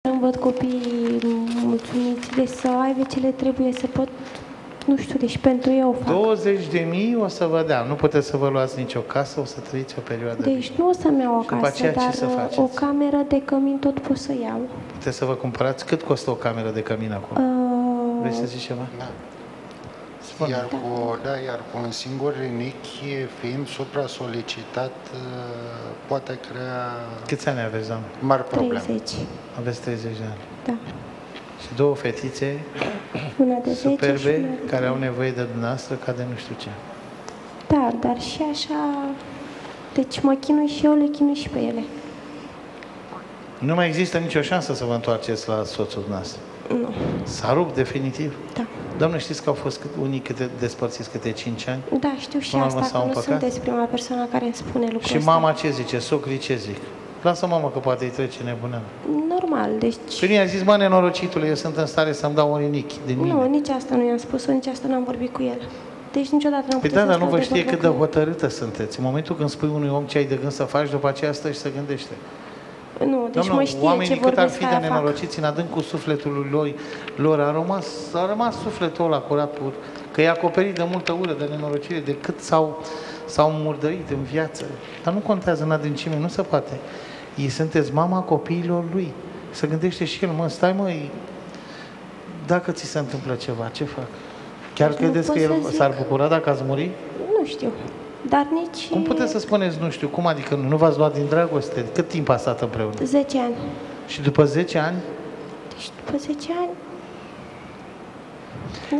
îmi văd copiii mulțumiți de să aibă ce le trebuie, să pot, nu știu, deci pentru ei o fac. 20.000 o să vă dea. Nu puteți să vă luați nicio casă, o să trăiți o perioadă. Deci nu o să-mi iau o casă, aceea, dar o cameră de cămin tot pot să iau. Puteți să vă cumpărați? Cât costă o cameră de cămin acum? Vrei să zici ceva? Da. Iar cu un singur rinichi, fiind supra-solicitat, poate crea... Câți ani aveți, doamnă? Mari probleme. 30. Aveți 30 de ani. Da. Și două fetițe una de 10 superbe, și care au nevoie de dumneavoastră ca de nu știu ce. Da, dar și așa... Deci mă chinui și eu, le chinui și pe ele. Nu mai există nicio șansă să vă întoarceți la soțul dumneavoastră? Nu. S-a rupt definitiv? Da. Doamne, știți că au fost unii despărțiți câte 5 ani? Da, știu și asta, că nu sunteți prima persoană care îmi spune lucrul ăsta. Și mama ce zice? Socrii ce zic? Lasă mama că poate îi trece nebuneala. Normal, deci... Păi mi-a zis, mă, nenorocitule, eu sunt în stare să-mi dau un rinichi din mine. Nu, nici asta nu i-am spus-o, nici asta n-am vorbit cu el. Deci niciodată n-am putut să stau de nu vă știe cât de vorbă hotărâtă sunteți. În momentul când spui unui om ce ai de gând să faci, după aceea stă și se gândește. Nu, deci Doamnă, mă știe oamenii ce cât ar vorbesc, fi de nenorociți în adâncul sufletului lor, a rămas sufletul ăla curat pur, că e acoperit de multă ură, de nenorocire, de cât s-au murdărit în viață. Dar nu contează în adâncime, nu se poate. Ei sunteți mama copiilor lui. Se gândește și el, mă, stai mă, dacă ți se întâmplă ceva, ce fac? Chiar deci credeți că el s-ar bucura dacă ați muri? Nu știu. Dar nici... Cum puteți să spuneți nu știu? Cum adică nu v-ați luat din dragoste? Cât timp a stat împreună? 10 ani. Și după 10 ani? Deci după 10 ani...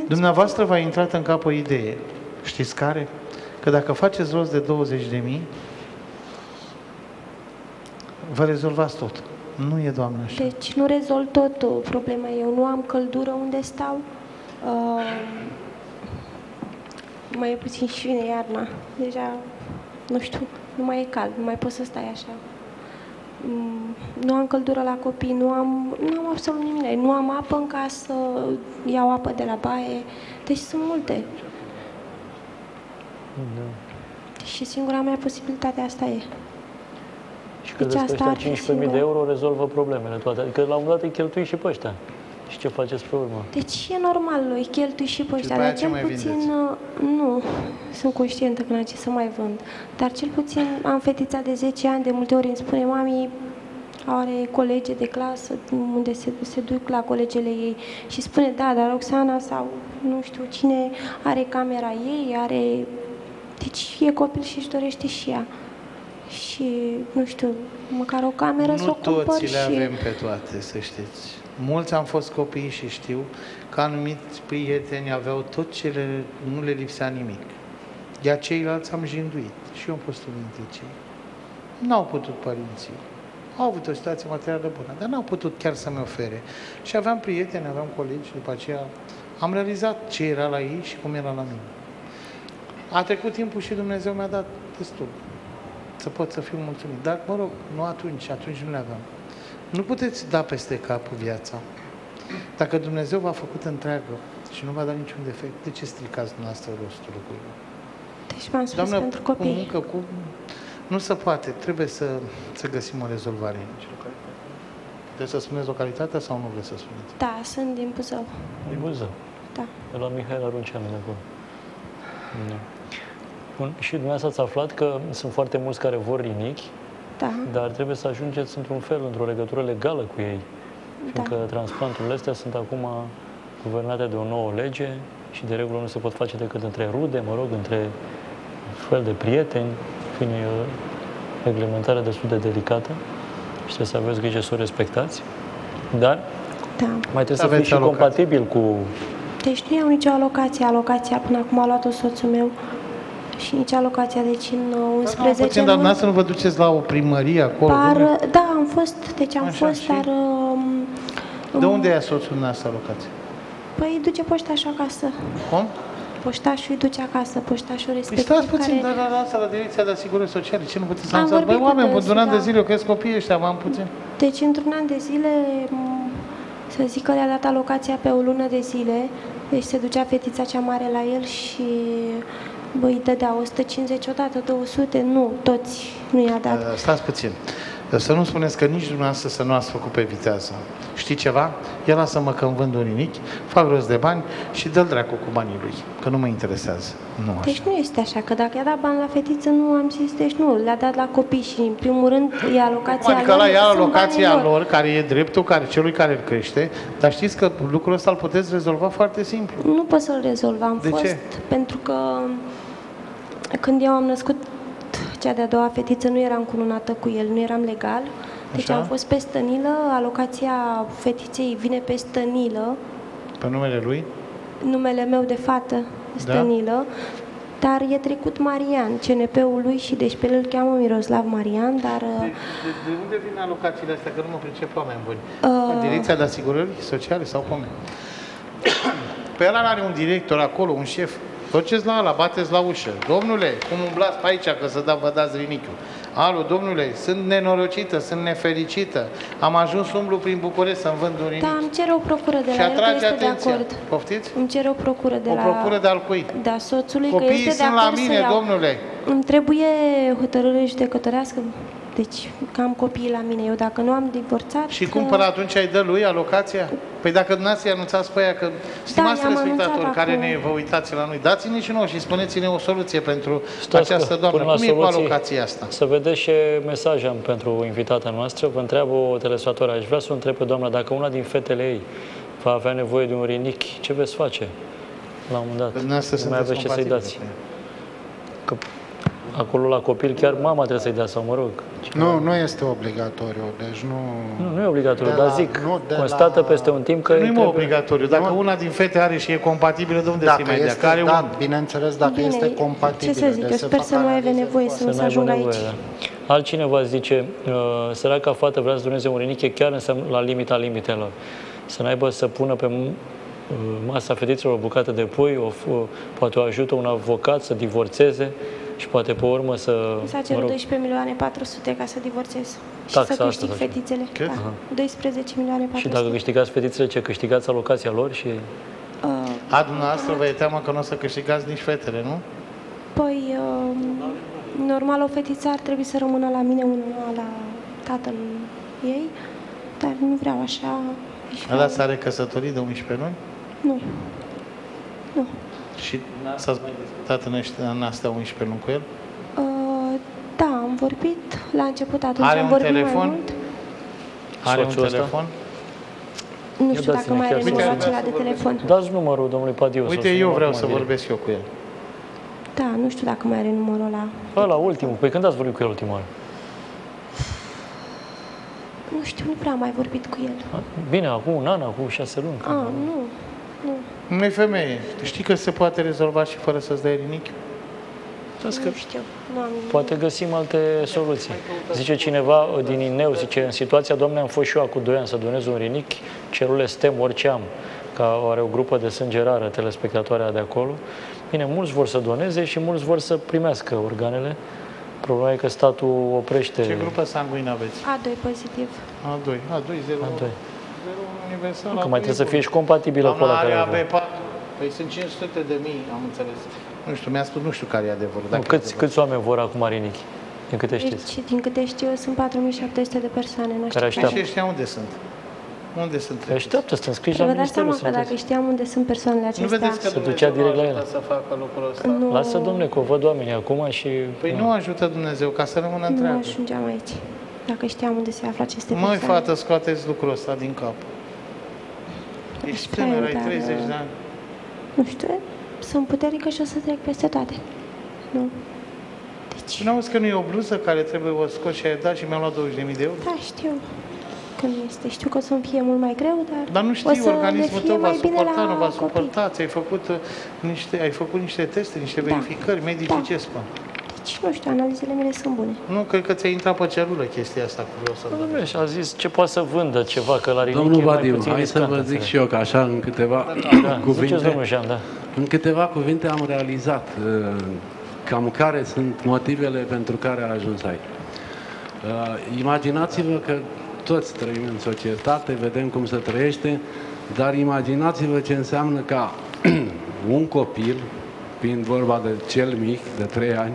Dumneavoastră v-a intrat în cap o idee. Știți care? Că dacă faceți rost de 20.000, vă rezolvați tot. Nu e, Doamne, așa. Deci nu rezolv totul. Problema eu nu am căldură unde stau. Mai e puțin și vine iarna. Deja, nu știu, nu mai e cald, nu mai poți să stai așa. Nu am căldură la copii, nu am absolut nimic. Nu am apă în casă, iau apă de la baie. Deci sunt multe. Da. Și singura mea posibilitate asta e. Și credeți că ăștia 15.000 de euro rezolvă problemele toate? Adică la un moment dat îi cheltui și pe ăștia. Și ce faceți pe urmă? Deci e normal, îi cheltui și pe ăștia, dar cel puțin nu sunt conștientă că n-am ce să mai vând. Dar cel puțin am fetița de 10 ani, de multe ori îmi spune, mami, are colege de clasă unde se duc la colegele ei și spune, da, dar Roxana sau nu știu cine are camera ei, are... Deci e copil și își dorește și ea. Și, nu știu, măcar o cameră să o cumpăr. Nu toți le avem pe toate, să știți. Mulți am fost copii și știu că anumiți prieteni aveau tot ce nu le lipsea nimic. Iar ceilalți am jinduit. Și eu am fost unul dintre cei. N-au putut părinții. Au avut o situație materială bună, dar n-au putut chiar să-mi ofere. Și aveam prieteni, aveam colegi, după aceea am realizat ce era la ei și cum era la mine. A trecut timpul și Dumnezeu mi-a dat destul să pot să fiu mulțumit. Dar, mă rog, nu atunci nu le aveam. Nu puteți da peste cap viața. Dacă Dumnezeu v-a făcut întreagă și nu v-a dat niciun defect, de ce stricați dumneavoastră rostul lucrurilor? Deci v-am spus, Doamnă, pentru copii. Cu muncă, nu se poate. Trebuie să găsim o rezolvare. Vreți să spuneți localitatea sau nu vreți să spuneți? Da, sunt din Buzău. Din Buzău? Da. De la Mihail Arunceanu de acolo. Da. Bun. Și dumneavoastră ați aflat că sunt foarte mulți care vor rinichi, da, dar trebuie să ajungeți într-un fel, într-o legătură legală cu ei. Fiindcă transplanturile astea sunt acum guvernate de o nouă lege și de regulă nu se pot face decât între rude, mă rog, între fel de prieteni, fiind e o reglementare destul de delicată și trebuie să aveți grijă să o respectați, dar mai trebuie să fiți și compatibil cu... Deci nu iau nicio alocație. Alocația până acum a luat-o soțul meu și nici alocația, deci în 11 luni... Dar dumneavoastră nu vă duceți la o primărie acolo? Da, am fost, deci am fost, și? Dar... De unde ia soțul dumneavoastră alocație? Păi îi duce poștașul acasă. Cum? Poștașul îi duce acasă, poștașul respectiv. Păi stați puțin, dar la asta, la Direcția de Asigurări Sociale, ce nu puteți să anunțați? Băi, oameni, într-un an de zile, eu cresc copiii ăștia, m-am puțin. Deci, într-un an de zile, să zic că le-a dat alocația pe o lună de zile, deci se ducea fetița cea mare la el și îi dădea 150 odată, 200, nu, toți nu i-a dat. Stați puțin. Să nu spuneți că nici dumneavoastră să nu ați făcut pe vitează. știi ceva? Ia lasă-mă că îmi vând un rinichi, fac rost de bani și dă-l dracu cu banii lui, că nu mă interesează. Nu așa. Deci nu este așa, că dacă i-a dat bani la fetiță, nu am zis, deci nu, le-a dat la copii și în primul rând e alocația adică lor. la ea sunt alocația banii lor, care e dreptul celui care îl crește, dar știți că lucrul ăsta îl puteți rezolva foarte simplu. Nu pot să-l rezolv, am De fost, ce? pentru că când eu am născut cea de-a doua fetiță, nu eram cununată cu el, nu eram legal. Deci Așa? am fost pe stănilă, alocația fetiței vine pe stănilă, Pe numele lui? numele meu de fată, stănilă, dar e trecut Marian, CNP-ul lui și deci pe el îl cheamă Miroslav Marian, dar... De unde vin alocațiile astea? Că nu mă pricep oameni buni. Direcția de asigurări sociale sau cum? Pe ăla are un director acolo, un șef. Duceți la ăla, bateți la ușă. Domnule, cum umblați pe aici că vă dați rinichiul? Alo, domnule, sunt nenorocită, sunt nefericită. Am ajuns umblu prin București să-mi vând un rinichi. Da, îmi cere o procură de Și la el că atrage este atenția. de acord. Poftiți? Îmi cere o procură de O la... procură de al cui? Da, soțului, că Copiii este de sunt la acord mine, să iau. domnule. Îmi trebuie hotărâre judecătorească. Deci, că am copiii la mine. Eu dacă nu am divorțat... Și cum până atunci ai dă lui alocația? Păi dacă dumneavoastră i-a anunțați pe aia că, stimați i-am telespectatori anunțat care acum. vă uitați la noi, dați-ne și nouă și spuneți-ne o soluție pentru Stați această că, doamnă. până la Cum e cu soluții, alocația asta? Să vedeți ce mesaj am pentru invitata noastră. Vă întreabă o telespectatoare. Aș vrea să o întreb pe doamna dacă una din fetele ei va avea nevoie de un rinichi, ce veți face la un moment dat? Dumneavoastră Nu mai sunteți aveți ce să-i dați. compatibili. Că acolo la copil chiar mama trebuie să-i dea sau mă rog. Nu este obligatoriu, deci nu... Nu e obligatoriu, De dar la- zic, nu, de constată la- peste un timp că Nu e trebuie... obligatoriu. Dacă Nu. una din fete are și e compatibilă, de unde se Dacă mai dea? este, Care da, un... bineînțeles, dacă Bine, este compatibil. ce să zic, eu sper să nu aibă nevoie să să ajung n-aibă aici. nevoie, da. Altcineva zice, săraca fată vrea să doneze un rinichi chiar înseamnă la limita limitelor. Să n-aibă să pună pe masa fetițelor o bucată de pui, poate o ajută un avocat să divorțeze și poate pe urmă să... S-a cerut 12.400.000 ca să divorțez. Și Taxa să asta, câștig sau ce? fetițele. Cât? Da. 12.400.000. Și dacă câștigați fetițele, ce câștigați alocația lor și... A, dumneavoastră vă e teamă că nu o să câștigați nici fetele, nu? Păi, normal, o fetiță ar trebui să rămână la mine, una la tatăl ei, dar nu vreau așa. Ăla s-are căsătorit de 11 luni? Nu. Nu. Și s-ați mai discutat în astea 11 luni cu el? Da, am vorbit la început, atunci Are am un vorbit telefon? mai mult. Are un Soțul ăsta? telefon? Nu știu dați-ne dacă mai are chiar numărul să- acela de telefon. Dați numărul domnului Padiu. Uite, eu vreau să vorbesc eu cu el. Da, nu știu dacă mai are numărul ăla. Ăla, ultimul. Păi când ați vorbit cu el ultima oară? Nu știu, nu prea am mai vorbit cu el. Bine, acum un an, acum 6 luni. Ah, nu. Nu. Măi, femeie, știi că se poate rezolva și fără să-ți dai rinichi? Nu știu. Nu am... Poate găsim alte soluții. Zice cineva din Ineu, zice, în situația, Doamne, am fost și eu acum 2 ani să donez un rinichi, celule stem orice am, că are o grupă de sânge rară, telespectatoarea de acolo. Bine, mulți vor să doneze și mulți vor să primească organele. Problema e că statul oprește... Ce grupă sanguină aveți? A2 pozitiv. A2, A2, 0, A2. 0 universal. Că mai trebuie să fie și compatibilă cu ăla Doamna care are vrea. AB4. Păi sunt 500 de mii, am înțeles. Nu știu, mi-a spus, nu știu care e adevărul. Nu, câți oameni vor acum rinichi? Din câte știți? Deci, din câte știu, sunt 4.700 de persoane. Nu știu. Care așteaptă. Și ăștia unde sunt? Unde sunt? Așteaptă, sunt înscriși Să la vă dați Ministerul seama că dacă Sănătății. știam unde sunt persoanele Nu acestea... vedeți că Se ducea Dumnezeu direct la nu ele. ajută să facă lucrul ăsta? Nu, Lasă, domne, că o văd oamenii acum și... Păi nu ajută Dumnezeu ca să rămână nu întreagă. ajungeam aici. Dacă știam unde se află aceste Măi, persoane. fată, scoateți lucrul ăsta din cap. Ești prea tânăr, eu, ai dar, 30 de ani. Nu știu, sunt puternică și o să trec peste toate. Nu. Deci, Nu auzi că nu e o bluză care trebuie o scoți și ai dat și mi-am luat 20.000 de euro? da, știu că nu este. Știu că o să-mi fie mult mai greu, Dar nu o știi, să organismul le fie tău va mai bine suporta, la nu va copii. suporta. Ai făcut niște teste, niște verificări, medicii ce spun? Deci, nu știu, analizele mele sunt bune. Nu, cred că ți-a intrat pe celulă chestia asta cu vreau să Dom'le, și a zis ce poate să vândă ceva, că la rinichi Domnul e mai Badiu, puțin hai să riscant, vă zic înțeleg. și eu că așa în câteva Da, cuvinte, ziceți, domnul Jean, da. în câteva cuvinte am realizat cam care sunt motivele pentru care a ajuns aici. Imaginați-vă că toți trăim în societate, vedem cum se trăiește, dar imaginați-vă ce înseamnă ca un copil, fiind vorba de cel mic, de 3 ani,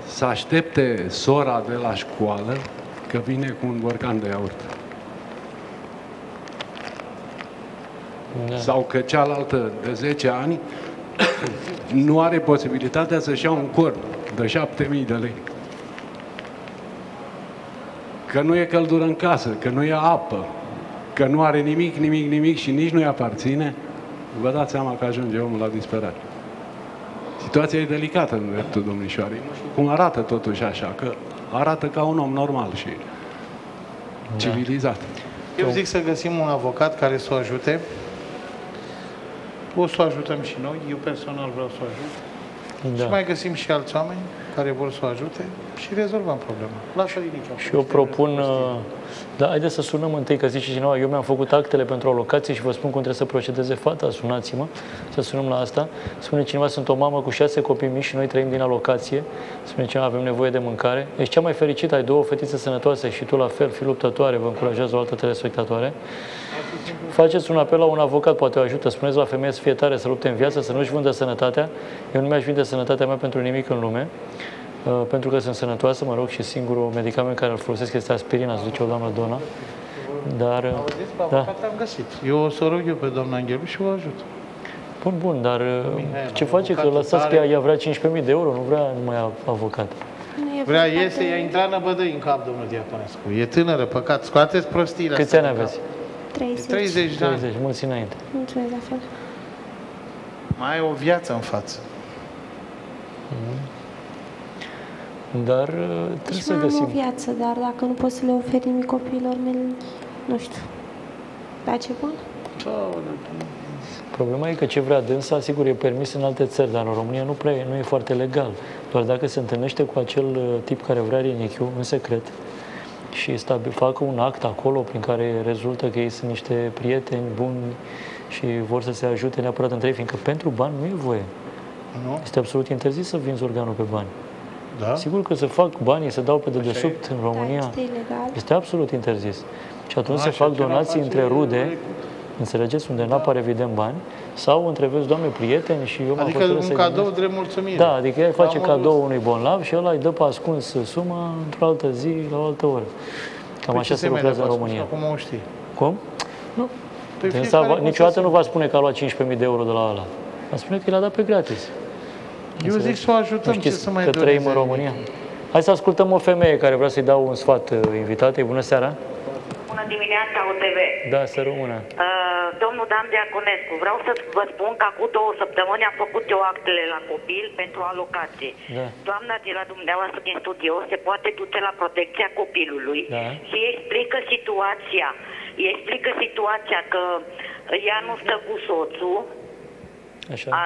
să aștepte sora de la școală că vine cu un borcan de iaurt. sau că cealaltă de 10 ani nu are posibilitatea să-și ia un corp de 7.000 de lei. Că nu e căldură în casă, că nu e apă, că nu are nimic și nici nu-i aparține, vă dați seama că ajunge omul la disperare. Situația e delicată în dreptul domnișoarei. Nu știu cum arată totuși așa, că arată ca un om normal și civilizat. Eu zic să găsim un avocat care să o ajute. O să o ajutăm și noi, eu personal vreau să o ajut. Și mai găsim și alți oameni care vor să o ajute și rezolvăm problema. Lasă liniștea. Și eu propun, da, haideți să sunăm întâi, că zice cineva, eu mi-am făcut actele pentru alocație și vă spun cum trebuie să procedeze fata, sunați-mă, să sunăm la asta. Spune cineva, sunt o mamă cu 6 copii mici și noi trăim din alocație. Spune cineva, avem nevoie de mâncare. Ești cea mai fericită, ai 2 fetițe sănătoase și tu la fel, fii luptătoare, vă încurajează o altă telespectatoare. Faceți un apel la un avocat, poate o ajută. Spuneți la femeie să fie tare, să lupte în viață, să nu-și vândă sănătatea. Eu nu mi-aș vinde sănătatea mea pentru nimic în lume, pentru că sunt sănătoasă, mă rog, și singurul medicament care îl folosesc este aspirina, zice o doamnă Dona. Dar, am găsit. Eu o să rog eu pe doamna Anghelu și o ajut. Bun, dar ce face? Că lăsați că ea vrea 15.000 de euro, nu vrea numai avocat. Vrea, iese, ea intra năbădăi în cap, domnul Diaconescu. E tânără, păcat, scoateți prostiile. Câți ani aveți? 30 de ani. 30, mulți înainte. Mulțumesc la fel. Mai ai o viață în față. Dar trebuie să găsim. Am o viață, dar dacă nu pot să le ofer nimic copiilor mei, nu știu. Da, ce bun? Problema e că ce vrea dânsa, sigur, e permis în alte țări, dar în România nu e foarte legal. Doar dacă se întâlnește cu acel tip care vrea rinichiul, în secret, și facă un act acolo prin care rezultă că ei sunt niște prieteni buni și vor să se ajute neapărat între ei, fiindcă pentru bani nu e voie. Nu? Este absolut interzis să vinzi organul pe bani. Da? Sigur că se fac banii, se dau pe dedesubt în România. Da, este ilegal. Este absolut interzis. Și atunci se fac donații între rude, înțelegeți, unde nu apare evident bani, sau între, vezi, doamne, prieteni și eu adică un cadou de mulțumire. Da, adică ea îi face cadou unui bolnav și ăla îi dă pe ascuns suma într-o altă zi, la o altă oră. Cam așa se lucrează în România. Acum o știi. Cum? Nu. Niciodată nu va spune că a luat 15.000 de euro de la ăla. Va spune că l-a dat pe gratis. Eu zic să o ajutăm, ce să mai că trăim în România. Hai să ascultăm o femeie care vrea să-i dau un sfat invitatei. Bună seara! Bună dimineața, OTV! Da, să rămână! Domnul Dan Diaconescu, vreau să vă spun că acum 2 săptămâni am făcut eu actele la copil pentru alocație. Da. Doamna de la dumneavoastră din studio se poate duce la protecția copilului și explică situația că ea nu stă cu soțul.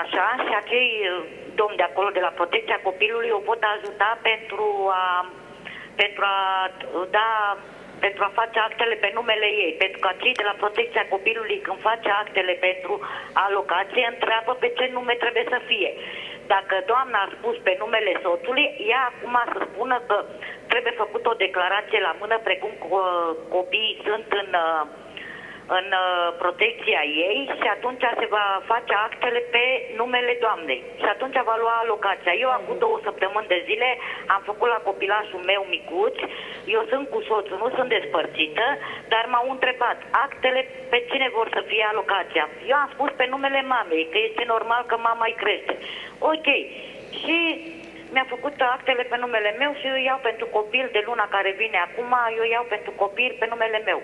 Așa, și acei domni de acolo de la protecția copilului o pot ajuta pentru a face actele pe numele ei, pentru că cei de la protecția copilului, când face actele pentru alocație, întreabă pe ce nume trebuie să fie. Dacă doamna a spus pe numele soțului, ea acum să spună că trebuie făcut o declarație la mână, precum copiii sunt în protecția ei, și atunci se va face actele pe numele doamnei. Și atunci va lua alocația. Eu acum 2 săptămâni de zile am făcut la copilașul meu micuț, eu sunt cu soțul, nu sunt despărțită, dar m-au întrebat actele pe cine vor să fie alocația. Eu am spus pe numele mamei, că este normal că mama îi crește. Ok. Și mi-a făcut actele pe numele meu și eu iau pentru copil de luna care vine acum, eu iau pentru copil pe numele meu.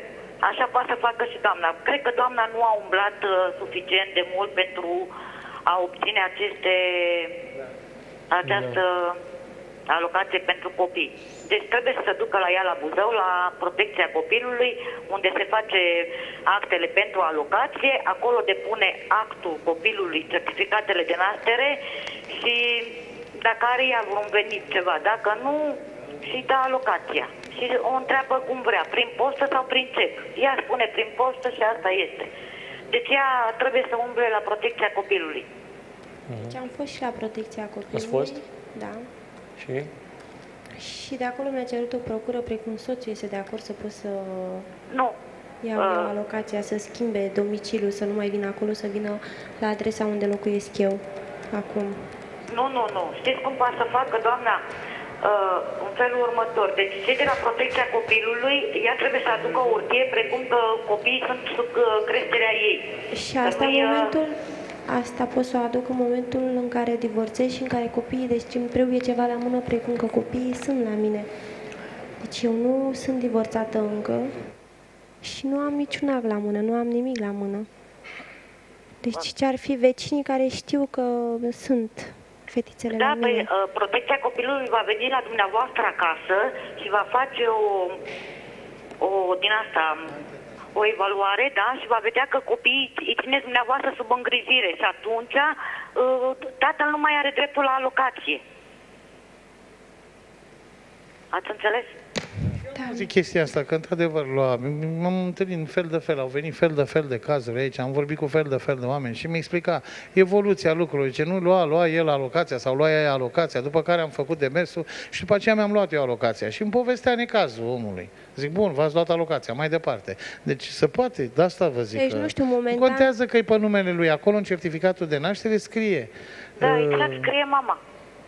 Așa poate să facă și doamna. Cred că doamna nu a umblat suficient de mult pentru a obține această alocație pentru copii. Deci trebuie să se ducă la ea la Buzău, la protecția copilului, unde se face actele pentru alocație, acolo depune actul copilului, certificatele de naștere și dacă are ea vreun venit ceva, dacă nu, și dă alocația. Și o întreabă cum vrea, prin postă sau prin cec. Ea spune prin postă și asta este. Deci ea trebuie să umble la protecția copilului. Deci am fost și la protecția copilului. Ați fost? Da. Și? Și de acolo mi-a cerut o procură, precum soțul este de acord să pot să iau alocația, să schimbe domiciliul, să nu mai vină acolo, să vină la adresa unde locuiesc eu acum. Nu. Știți cum poate să facă doamna? în felul următor. Deci cei de la protecția copilului, ea trebuie să aducă o hârtie precum că copiii sunt sub creșterea ei. Și asta în momentul... Asta pot să o aduc în momentul în care divorțez și în care copiii, deci îmi trebuie ceva la mână, precum că copiii sunt la mine. Deci eu nu sunt divorțată încă și nu am niciun act la mână, nu am nimic la mână. Deci ce-ar fi vecinii care știu că sunt fetițele la mine? Da, protecția copilului va veni la dumneavoastră acasă și va face din asta... o evaluare, da, și va vedea că copiii îi țineți dumneavoastră sub îngrijire și atunci tatăl nu mai are dreptul la alocație. Ați înțeles? Da. Zic chestia asta, că într-adevăr m-am întâlnit în fel de fel, au venit fel de cazuri aici, am vorbit cu fel de oameni și mi-a explicat evoluția lucrurilor, ce nu lua el alocația sau lua ea alocația, după care am făcut demersul și după aceea mi-am luat eu alocația și îmi povestea necazul omului. Zic, bun, v-ați luat alocația, mai departe. Deci se poate, de asta vă zic. Deci, nu știu, momentan... Contează că e pe numele lui, acolo în certificatul de naștere scrie. Da, exact, scrie mama.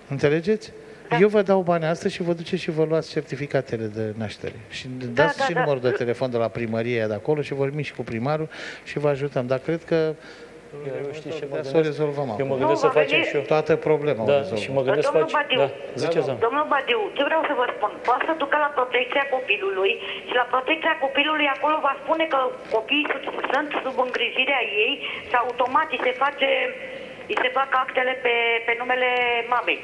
Înțelegeți? Da. Eu vă dau banii astăzi și vă duceți și vă luați certificatele de naștere. Și dați și numărul de telefon de la primărie de acolo și vorbim și cu primarul și vă ajutăm. Dar cred că să o rezolvăm acum. Eu mă gândesc să facem și eu. Toată problema o rezolvăm. Și mă gândesc să facem... Domnul Badiu, ce vreau să vă spun? Poate să ducă la protecția copilului și la protecția copilului acolo va spune că copiii sunt sub îngrijirea ei și automat îi se fac actele pe numele mamei.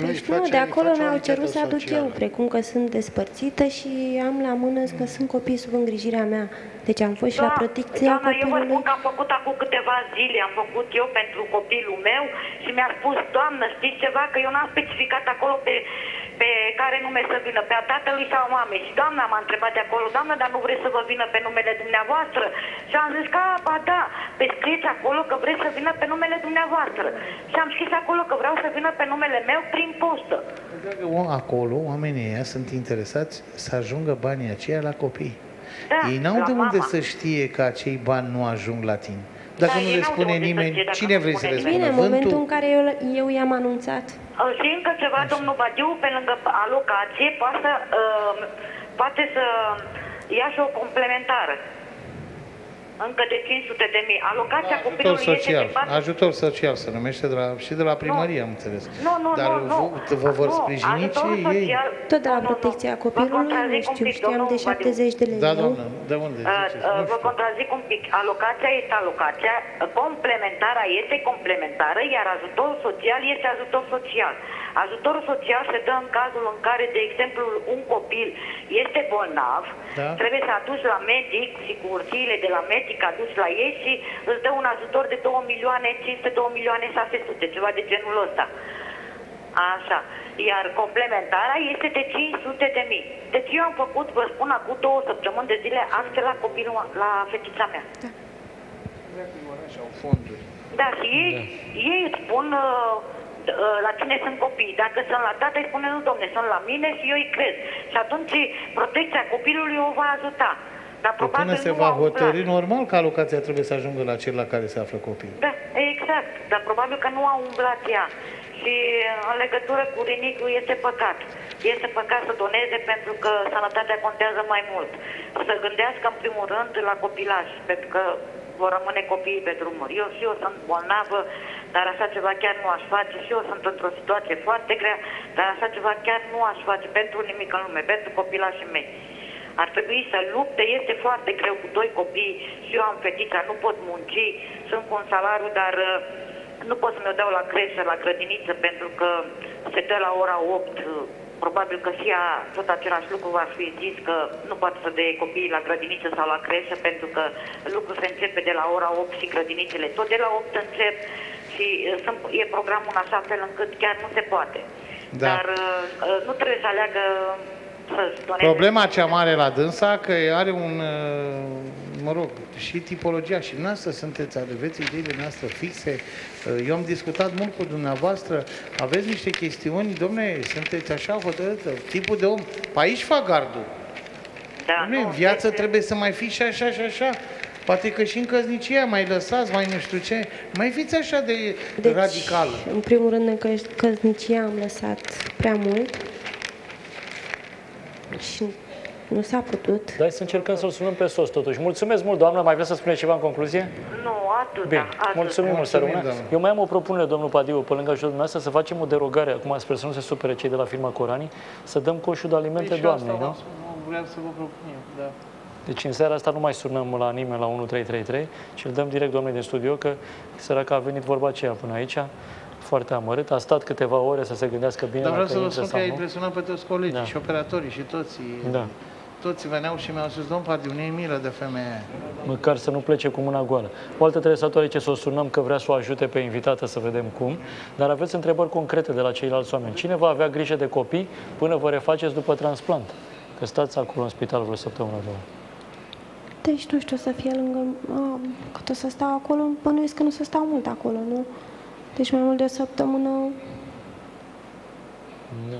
Deci nu, de acolo mi-au cerut să aduc eu, precum că sunt despărțită și am la mână că sunt copii sub îngrijirea mea. Deci am fost și la protecția copilului. Eu vă spun că am făcut acum câteva zile, am făcut eu pentru copilul meu și mi-a spus, doamnă, știți ceva, că eu n-am specificat acolo pe care nume să vină, pe a tatălui sau mamei. Și doamna m-a întrebat de acolo, doamnă, dar nu vreți să vă vină pe numele dumneavoastră? Și am zis că, ba da, scrieți acolo că vreți să vină pe numele dumneavoastră. Și am scris acolo că vreau să vină pe numele meu prin poștă. Acolo, oamenii ăia sunt interesați să ajungă banii aceia la copii. Da, ei n-au de unde să știe că acei bani nu ajung la tine. Dacă nu le spune nimeni, cine vrei să le spună? Bine, în momentul în care eu i-am anunțat. Și încă ceva, domnul Badiu, pe lângă alocație, poate să ia și o complementară. Încă de 500.000. Alocația copilului este de 4... Ajutor social se numește și de la primărie, am înțeles. Dar vă vor sprijini și ei? Tot de la protecția copilului, nu știu, știam de 70 de lei. Da, doamnă, de unde? Vă contrazic un pic. Alocația este alocația, complementarea este complementară, iar ajutorul social este ajutor social. Ajutorul social se dă în cazul în care, de exemplu, un copil este bolnav, trebuie să aduci la medic și cu urțiile de la medic aduci la ei și îți dă un ajutor de 2.500.000, 2.600.000, ceva de genul ăsta. Așa. Iar complementarea este de 500.000. Deci eu am făcut, vă spun, acum 2 săptămâni de zile acte la copilul, la fetița mea. Da, și ei îți spun la cine sunt copiii. Dacă sunt la tată, îi spune, nu, domne, sunt la mine și eu îi cred. Și atunci protecția copilului o va ajuta. Dar până se va hotărâ, normal că alocația trebuie să ajungă la cel la care se află copilul. Da, exact. Dar probabil că nu a umblat ea. Și în legătură cu rinicul este păcat. Este păcat să doneze pentru că sănătatea contează mai mult. Să gândească în primul rând la copilaj, pentru că vor rămâne copiii pe drumuri. Eu sunt bolnavă, dar așa ceva chiar nu aș face. Și eu sunt într-o situație foarte grea, dar așa ceva chiar nu aș face pentru nimic în lume, pentru copilașii mei. Ar trebui să lupte, este foarte greu cu 2 copii și eu am fetița, nu pot munci, sunt cu un salariu, dar nu pot să mi-o dau la creșă, la grădiniță, pentru că se dă la ora 8. Probabil că și ea, tot același lucru va fi zis că nu poate să dea copiii la grădiniță sau la creșă, pentru că lucrul se începe de la ora 8 și grădinițele tot de la 8 încep și e programul în așa fel încât chiar nu se poate. Da. Dar nu trebuie să aleagă. Problema cea mare la dânsa că are un, mă rog, și tipologia și noastră sunteți, aveți ideile noastre fixe. Eu am discutat mult cu dumneavoastră, aveți niște chestiuni, dom'le, sunteți așa hotărâtă, tipul de om, pe aici fac gardul. Da, în viață trebuie să mai fii și așa și așa. Poate că și în căsnicia mai lăsați, mai nu știu ce. Mai fiți așa de radicală. În primul rând, în căsnicia am lăsat prea mult și nu s-a putut. Dar să încercăm să-l sunăm pe soț totuși. Mulțumesc mult, doamnă. Mai vreți să spuneți ceva în concluzie? Nu, atâta. Bine, mulțumim mult, să rămână. Eu mai am o propunere, domnul Padiu, pe lângă ajutorul dumneavoastră, să facem o derogare, acum sper să nu se supere cei de la firma Corani, să dăm coșul de alimente doamnei, nu? Vreau să vă propun eu, da. Deci în seara asta nu mai sunăm la nimeni la 1333, ci îl dăm direct doamnei din studio, că săraca a venit vorba aceea până aici, foarte amărât, a stat câteva ore să se gândească bine. Dar vreau să vă spun că a impresionat pe toți colegii și operatorii și toți. Da. Toți veneau și mi-au spus, domn Padiu, nu-i milă de femeia. Măcar să nu plece cu mâna goală. O altă interesatoare ce să o sunăm, că vrea să o ajute pe invitată să vedem cum, dar aveți întrebări concrete de la ceilalți oameni. Cine va avea grijă de copii până vă refaceți după transplant? Că stați acolo în spital vreo săptămână, două. Deci nu știu să fie lângă... cât o să stau acolo, bănuiesc că nu o să stau mult acolo, nu? Deci mai mult de o săptămână... Da.